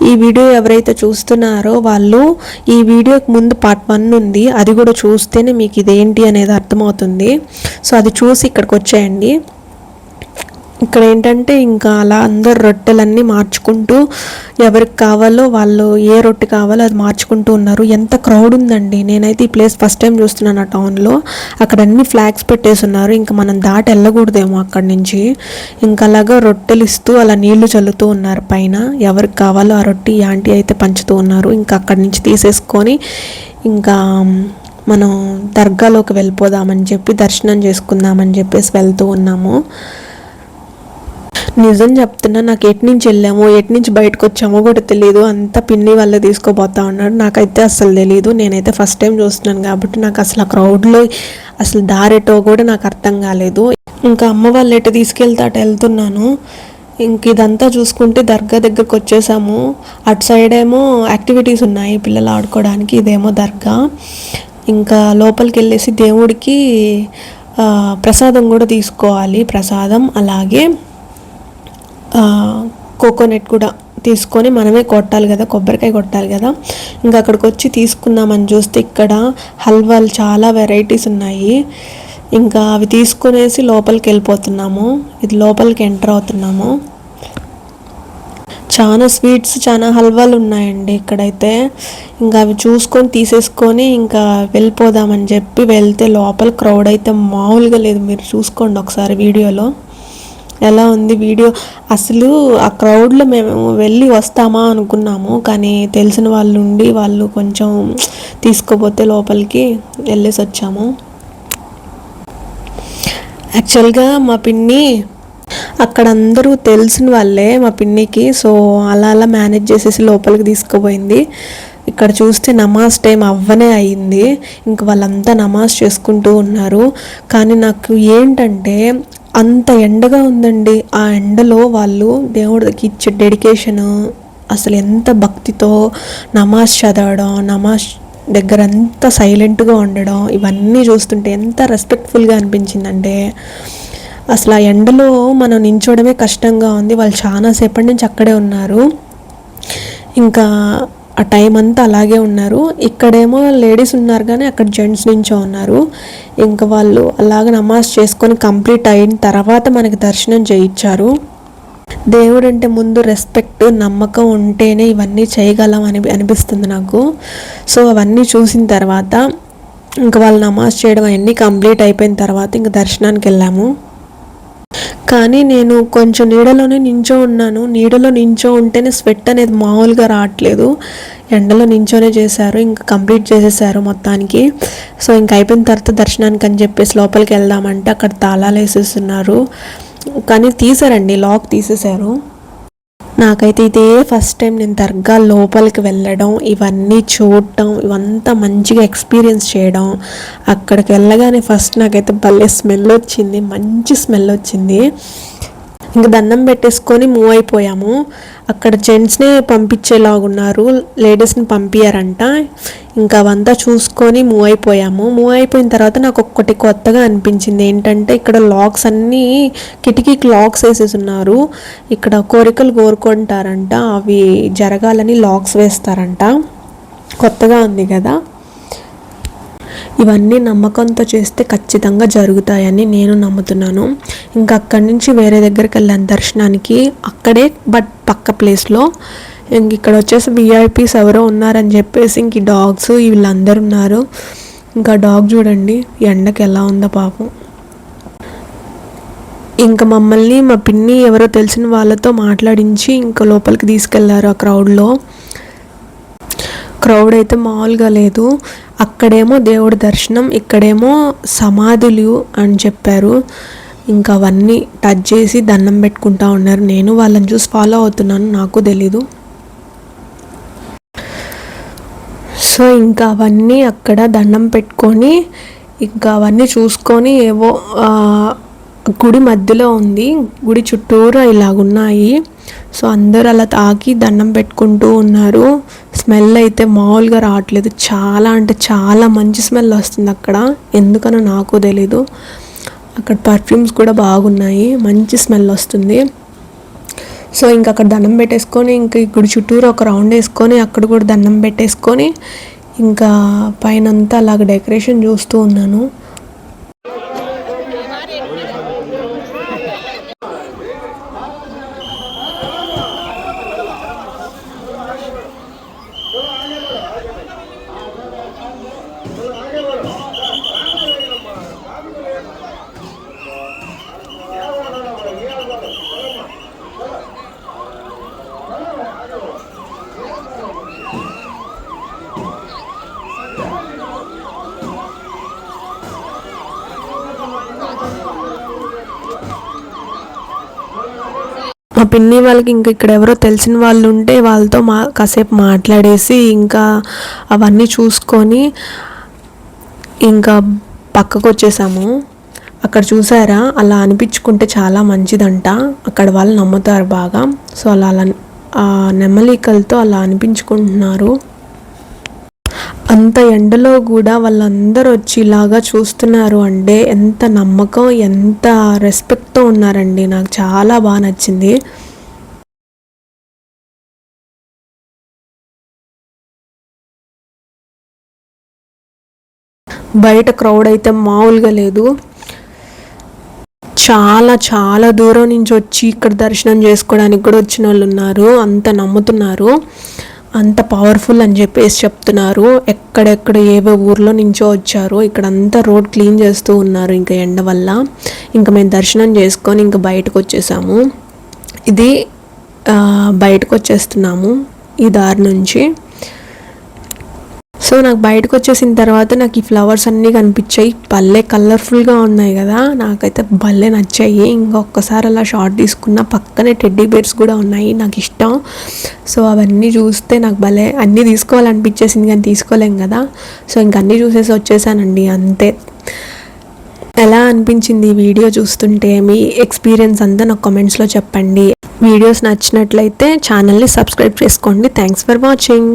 ఈ వీడియో ఎవరైతే చూస్తున్నారో వాళ్ళు ఈ వీడియోకి ముందు పార్ట్ 1 ఉంది, అది కూడా చూస్తేనే మీకు ఇదేంటి అనేది అర్థమవుతుంది. సో అది చూసి ఇక్కడికి వచ్చేయండి. ఇక్కడ ఏంటంటే ఇంకా అలా అందరు రొట్టెలన్నీ మార్చుకుంటూ ఎవరికి కావాలో వాళ్ళు ఏ రొట్టె కావాలో అది మార్చుకుంటూ ఉన్నారు. ఎంత క్రౌడ్ ఉందండి. నేనైతే ఈ ప్లేస్ ఫస్ట్ టైం చూస్తున్నాను ఆ టౌన్లో. అక్కడ అన్ని ఫ్లాగ్స్ పెట్టేసి ఉన్నారు. ఇంకా మనం దాటి వెళ్ళకూడదేమో అక్కడి నుంచి. ఇంకా అలాగా రొట్టెలు ఇస్తూ అలా నీళ్లు చల్లుతూ ఉన్నారు పైన. ఎవరికి కావాలో ఆ రొట్టె ఆంటీ అయితే పంచుతూ ఉన్నారు. ఇంకా అక్కడి నుంచి తీసేసుకొని ఇంకా మనం దర్గాలోకి వెళ్ళిపోదామని చెప్పి దర్శనం చేసుకుందామని చెప్పేసి వెళ్తూ ఉన్నాము. నిజం చెప్తున్నా, నాకు ఎటు నుంచి వెళ్ళామో ఎటు నుంచి బయటకు వచ్చామో కూడా తెలియదు. అంతా పిన్ని వాళ్ళే తీసుకోపోతా ఉన్నారు. నాకైతే అసలు తెలియదు. నేనైతే ఫస్ట్ టైం చూస్తున్నాను కాబట్టి నాకు అసలు ఆ క్రౌడ్లో అసలు దారెటో కూడా నాకు అర్థం కాలేదు. ఇంకా అమ్మ వాళ్ళు ఎటు తీసుకెళ్తే అటు వెళ్తున్నాను. ఇంక ఇదంతా చూసుకుంటే దర్గా దగ్గరకు వచ్చేసాము. అటు సైడ్ ఏమో యాక్టివిటీస్ ఉన్నాయి పిల్లలు ఆడుకోవడానికి, ఇదేమో దర్గా. ఇంకా లోపలికి వెళ్ళేసి దేవుడికి ప్రసాదం కూడా తీసుకోవాలి. ప్రసాదం అలాగే కోకోనట్ కూడా తీసుకొని మనమే కొట్టాలి కదా, కొబ్బరికాయ కొట్టాలి కదా. ఇంకా అక్కడికి వచ్చి తీసుకుందామని చూస్తే ఇక్కడ హల్వాలు చాలా వెరైటీస్ ఉన్నాయి. ఇంకా అవి తీసుకునేసి లోపలికి వెళ్ళిపోతున్నాము. ఇది లోపలికి ఎంటర్ అవుతున్నాము. చాలా స్వీట్స్ చాలా హల్వాలు ఉన్నాయండి ఇక్కడైతే. ఇంకా అవి చూసుకొని తీసేసుకొని ఇంకా వెళ్ళిపోదామని చెప్పి వెళ్తే లోపల క్రౌడ్ అయితే మామూలుగా లేదు. మీరు చూసుకోండి ఒకసారి వీడియోలో ఎలా ఉంది వీడియో. అసలు ఆ క్రౌడ్లో మేము వెళ్ళి వస్తామా అనుకున్నాము, కానీ తెలిసిన వాళ్ళు ఉండి వాళ్ళు కొంచెం తీసుకోపోతే లోపలికి వెళ్ళేసి వచ్చాము. యాక్చువల్గా మా పిన్ని అక్కడ అందరూ తెలిసిన వాళ్ళే మా పిన్నికి. సో అలా మేనేజ్ చేసేసి లోపలికి తీసుకుపోయింది. ఇక్కడ చూస్తే నమాజ్ టైం అవ్వనే అయింది. ఇంక వాళ్ళంతా నమాజ్ చేసుకుంటూ ఉన్నారు. కానీ నాకు ఏంటంటే అంత ఎండగా ఉందండి. ఆ ఎండలో వాళ్ళు దేవుడికి ఇచ్చే డెడికేషను, అసలు ఎంత భక్తితో నమాజ్ చదవడం, నమాజ్ దగ్గర అంత సైలెంట్గా ఉండడం, ఇవన్నీ చూస్తుంటే ఎంత రెస్పెక్ట్ఫుల్గా అనిపించిందంటే అసలు ఆ ఎండలో మనం నించోవడమే కష్టంగా ఉంది. వాళ్ళు చాలాసేపటి నుంచి అక్కడే ఉన్నారు. ఇంకా ఆ టైం అంతా అలాగే ఉన్నారు. ఇక్కడేమో లేడీస్ ఉన్నారు కానీ అక్కడ జెంట్స్ నుంచో ఉన్నారు. ఇంకా వాళ్ళు అలాగ నమాజ్ చేసుకొని కంప్లీట్ అయిన తర్వాత మనకి దర్శనం చేయించారు. దేవుడు అంటే ముందు రెస్పెక్ట్, నమ్మకం ఉంటేనే ఇవన్నీ చేయగలం అనిపిస్తుంది నాకు. సో అవన్నీ చూసిన తర్వాత ఇంకా వాళ్ళు నమాజ్ చేయడం అవన్నీ కంప్లీట్ అయిపోయిన తర్వాత ఇంకా దర్శనానికి వెళ్ళాము. కానీ నేను కొంచెం నీడలోనే నించో ఉన్నాను. నీడలో నించో ఉంటేనే స్వెట్ అనేది మామూలుగా రావట్లేదు. ఎండలో నించోనే చేశారు. ఇంకా కంప్లీట్ చేసేసారు మొత్తానికి. సో ఇంకా అయిపోయిన తర్వాత దర్శనానికి అని చెప్పేసి లోపలికి వెళ్దామంటే అక్కడ తాళాలు వేసేస్తున్నారు. కానీ తీసారండి, లాక్ తీసేశారు. నాకైతే ఇదే ఫస్ట్ టైం నేను దర్గా లోపలికి వెళ్ళడం, ఇవన్నీ చూడటం, ఇవంతా మంచిగా ఎక్స్పీరియన్స్ చేయడం. అక్కడికి వెళ్ళగానే ఫస్ట్ నాకైతే భలే స్మెల్ వచ్చింది, మంచి స్మెల్ వచ్చింది. ఇంకా దండం పెట్టేసుకొని మూవ్ అయిపోయాము. అక్కడ జెంట్స్నే పంపించేలాగున్నారు, లేడీస్ని పంపించారంట. ఇంకా అవంతా చూసుకొని మూవ్ అయిపోయాము. మూవ్ అయిపోయిన తర్వాత నాకు ఒక్కటి కొత్తగా అనిపించింది ఏంటంటే ఇక్కడ లాక్స్ అన్నీ కిటికీకి లాక్స్ వేసేసి ఉన్నారు. ఇక్కడ కోరికలు కోరుకుంటారంట, అవి జరగాలని లాక్స్ వేస్తారంట. కొత్తగా ఉంది కదా. ఇవన్నీ నమ్మకంతో చేస్తే ఖచ్చితంగా జరుగుతాయని నేను నమ్ముతున్నాను. ఇంకా అక్కడి నుంచి వేరే దగ్గరికి వెళ్ళాను దర్శనానికి, అక్కడే బట్ పక్క ప్లేస్లో. ఇంక ఇక్కడ వచ్చేసి విఐపీస్ ఎవరో ఉన్నారని చెప్పేసి ఇంక డాగ్స్ వీళ్ళందరూ ఉన్నారు. ఇంకా డాగ్ చూడండి ఎండకి ఎలా ఉందో పాపం. ఇంకా మమ్మల్ని మా పిన్ని ఎవరో తెలిసిన వాళ్ళతో మాట్లాడించి ఇంకా లోపలికి తీసుకెళ్లారు. ఆ క్రౌడ్ అయితే మామూలుగా లేదు. అక్కడేమో దేవుడి దర్శనం, ఇక్కడేమో సమాధులు అని చెప్పారు. ఇంకా అవన్నీ టచ్ చేసి దండం పెట్టుకుంటా ఉన్నారు. నేను వాళ్ళని చూసి ఫాలో అవుతున్నాను, నాకు తెలీదు. సో ఇంకా అవన్నీ అక్కడ దండం పెట్టుకొని ఇంకా అవన్నీ చూసుకొని ఏవో గుడి మధ్యలో ఉంది, గుడి చుట్టూరా ఇలాగున్నాయి. సో అందరూ అలా తాకి దండం పెట్టుకుంటూ ఉన్నారు. స్మెల్ అయితే మామూలుగా రావట్లేదు, చాలా అంటే చాలా మంచి స్మెల్ వస్తుంది అక్కడ, ఎందుకనో నాకు తెలీదు. అక్కడ పర్ఫ్యూమ్స్ కూడా బాగున్నాయి, మంచి స్మెల్ వస్తుంది. సో ఇంక అక్కడ దండం పెట్టేసుకొని ఇంక ఇక్కడ చుట్టూరు ఒక రౌండ్ వేసుకొని అక్కడ కూడా దండం పెట్టేసుకొని ఇంకా పైనంతా అలాగ డెకరేషన్ చూస్తూ ఉన్నాను. మా పిన్ని వాళ్ళకి ఇంకా ఇక్కడ ఎవరో తెలిసిన వాళ్ళు ఉంటే వాళ్ళతో కాసేపు మాట్లాడేసి ఇంకా అవన్నీ చూసుకొని ఇంకా పక్కకు వచ్చేసాము. అక్కడ చూసారా, అలా అనిపించుకుంటే చాలా మంచిదంట, అక్కడ వాళ్ళు నమ్ముతారు బాగా. సో అలా నెమలికలతో అలా అనిపించుకుంటున్నారు. అంత ఎండలో కూడా వాళ్ళందరూ వచ్చి ఇలాగా చూస్తున్నారు అంటే ఎంత నమ్మకం, ఎంత రెస్పెక్ట్తో ఉన్నారండి. నాకు చాలా బాగా నచ్చింది. బయట క్రౌడ్ అయితే మామూలుగా లేదు. చాలా చాలా దూరం నుంచి వచ్చి ఇక్కడ దర్శనం చేసుకోవడానికి కూడా వచ్చిన వాళ్ళు ఉన్నారు. అంత నమ్ముతున్నారు, అంత పవర్ఫుల్ అని చెప్పేసి చెప్తున్నారు. ఎక్కడెక్కడ ఏవో ఊర్లో నుంచో వచ్చారు. ఇక్కడ అంతా రోడ్ క్లీన్ చేస్తూ ఉన్నారు ఇంకా ఎండ వల్ల. ఇంకా మేము దర్శనం చేసుకొని ఇంకా బయటకు వచ్చేసాము. ఇది బయటకు వచ్చేస్తున్నాము ఈ దారి నుంచి. సో నాకు బయటకు వచ్చేసిన తర్వాత నాకు ఈ ఫ్లవర్స్ అన్నీ కనిపించాయి. భలే కలర్ఫుల్గా ఉన్నాయి కదా, నాకైతే భలే నచ్చాయి. ఇంకొకసారి అలా షార్ట్ తీసుకున్న పక్కనే టెడ్డీ బేర్స్ కూడా ఉన్నాయి, నాకు ఇష్టం. సో అవన్నీ చూస్తే నాకు భలే అన్నీ తీసుకోవాలనిపించేసింది కానీ తీసుకోలేం కదా. సో ఇంక అన్నీ చూసేసి వచ్చేసానండి అంతే. ఎలా అనిపించింది ఈ వీడియో చూస్తుంటే? మీ ఎక్స్పీరియన్స్ అంతా నాకు కామెంట్స్లో చెప్పండి. వీడియోస్ నచ్చినట్లయితే ఛానల్ని సబ్స్క్రైబ్ చేసుకోండి. Thanks for watching.